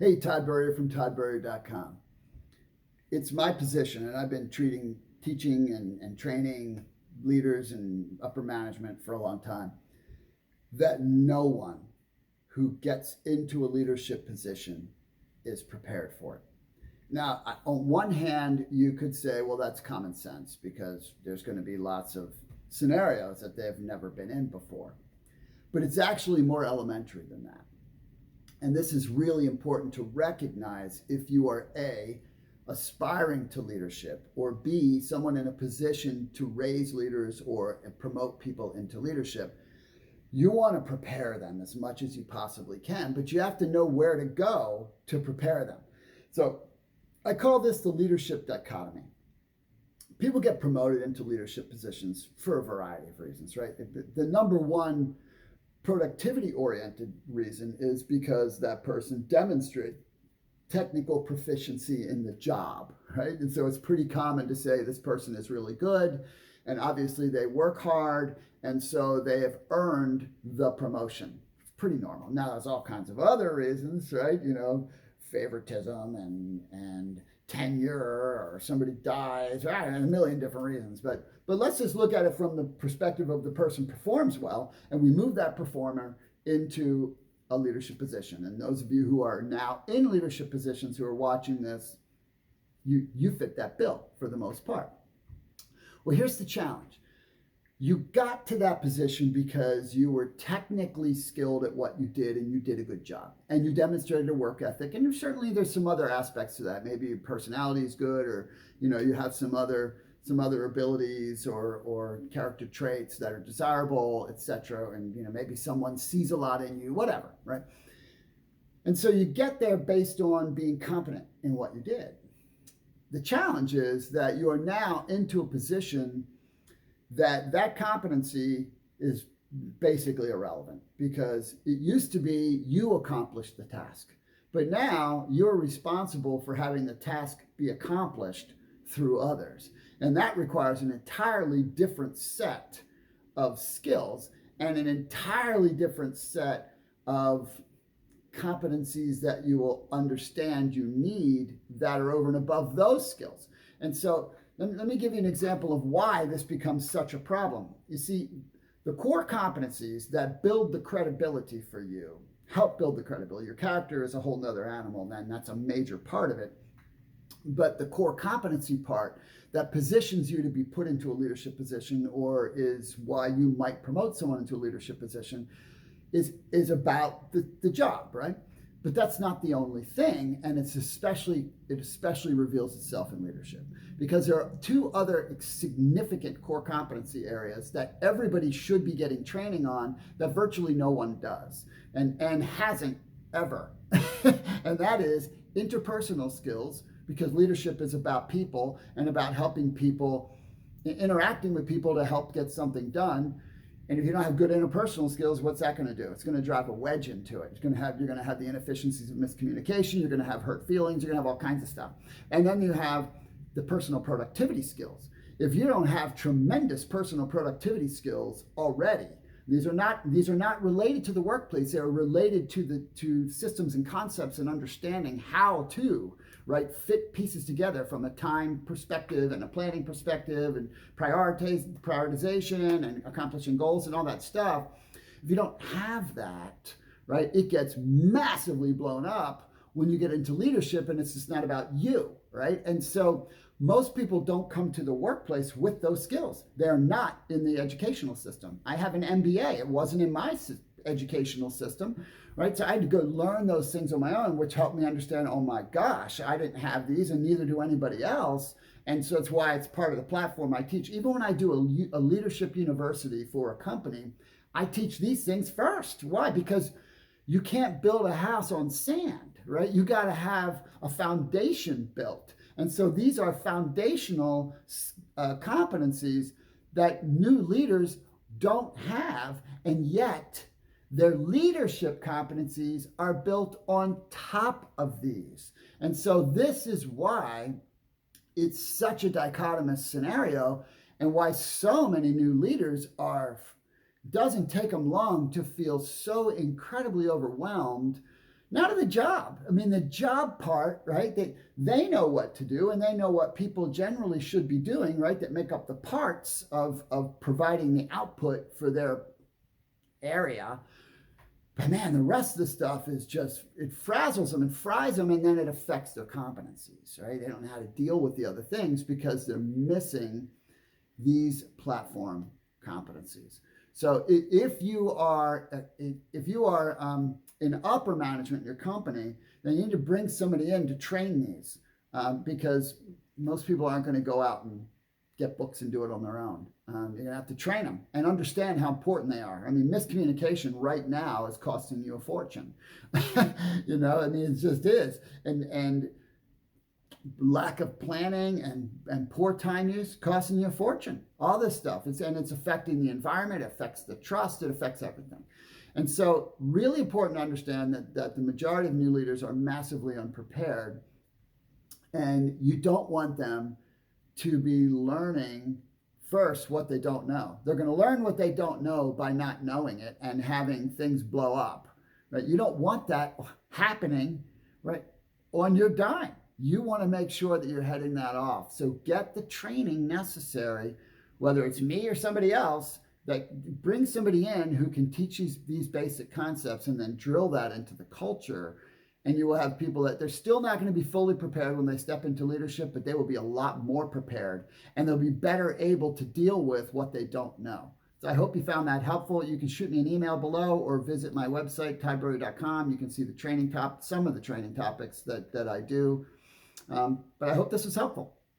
Hey, tburrier from tburrier.com. It's my position, and I've been teaching and training leaders and upper management for a long time, that no one who gets into a leadership position is prepared for it. Now, on one hand, you could say, well, that's common sense because there's going to be lots of scenarios that they've never been in before. But it's actually more elementary than that. And this is really important to recognize if you are A, aspiring to leadership, or B, someone in a position to raise leaders or promote people into leadership. You want to prepare them as much as you possibly can, but you have to know where to go to prepare them. So I call this the leadership dichotomy. People get promoted into leadership positions for a variety of reasons, right? The number one productivity-oriented reason is because that person demonstrates technical proficiency in the job, right? And so it's pretty common to say this person is really good, and obviously they work hard, and so they have earned the promotion. It's pretty normal. Now, there's all kinds of other reasons, right? Favoritism and tenure, or somebody dies, and a million different reasons. But let's just look at it from the perspective of the person performs well, and we move that performer into a leadership position. And those of you who are now in leadership positions who are watching this, you fit that bill for the most part. Well, here's the challenge. You got to that position because you were technically skilled at what you did, and you did a good job, and you demonstrated a work ethic. And certainly there's some other aspects to that. Maybe your personality is good, or you have some other abilities or character traits that are desirable, etc. And maybe someone sees a lot in you, whatever, right? And so you get there based on being competent in what you did. The challenge is that you are now into a position that competency is basically irrelevant, because it used to be you accomplished the task, but now you're responsible for having the task be accomplished through others. And that requires an entirely different set of skills and an entirely different set of competencies that you will understand you need that are over and above those skills. And so let me give you an example of why this becomes such a problem. You see, the core competencies that build the credibility for you, help build the credibility. Your character is a whole nother animal, and that's a major part of it. But the core competency part that positions you to be put into a leadership position, or is why you might promote someone into a leadership position, is about the job, right? But that's not the only thing, and it especially reveals itself in leadership, because there are two other significant core competency areas that everybody should be getting training on that virtually no one does and hasn't ever. And that is interpersonal skills, because leadership is about people and about helping people, interacting with people to help get something done. And if you don't have good interpersonal skills, what's that going to do? It's going to drive a wedge into it. You're going to have the inefficiencies of miscommunication. You're going to have hurt feelings. You're going to have all kinds of stuff. And then you have the personal productivity skills. If you don't have tremendous personal productivity skills already, these are not related to the workplace. They're related to systems and concepts and understanding how to fit pieces together from a time perspective and a planning perspective and prioritization and accomplishing goals and all that stuff. If you don't have that, it gets massively blown up when you get into leadership, and it's just not about you, right? And so most people don't come to the workplace with those skills. They're not in the educational system. I have an MBA. It wasn't in my educational system, right? So I had to go learn those things on my own, which helped me understand, oh my gosh, I didn't have these, and neither do anybody else. And so it's why it's part of the platform I teach. Even when I do a leadership university for a company, I teach these things first. Why? Because you can't build a house on sand, right? You got to have a foundation built. And so these are foundational competencies that new leaders don't have, and yet their leadership competencies are built on top of these. And so this is why it's such a dichotomous scenario, and why so many new leaders doesn't take them long to feel so incredibly overwhelmed not of the job. I mean, the job part, right? They know what to do and they know what people generally should be doing, right? That make up the parts of providing the output for their area. But man, the rest of the stuff is just, it frazzles them and fries them, and then it affects their competencies, right? They don't know how to deal with the other things because they're missing these platform competencies. So if you are in upper management in your company, then you need to bring somebody in to train these, because most people aren't going to go out and get books and do it on their own. You're going to have to train them and understand how important they are. I mean, miscommunication right now is costing you a fortune. You know, I mean, it just is. And lack of planning and poor time use costing you a fortune. All this stuff. It's affecting the environment, it affects the trust, it affects everything. And so really important to understand that the majority of new leaders are massively unprepared, and you don't want them to be learning first what they don't know. They're going to learn what they don't know by not knowing it and having things blow up. Right? You don't want that happening, right, on your dime. You want to make sure that you're heading that off. So get the training necessary, whether it's me or somebody else, that bring somebody in who can teach these basic concepts and then drill that into the culture. And you will have people that they're still not going to be fully prepared when they step into leadership, but they will be a lot more prepared, and they'll be better able to deal with what they don't know. So I hope you found that helpful. You can shoot me an email below or visit my website, tburrier.com. You can see some of the training topics that I do. But I hope this was helpful.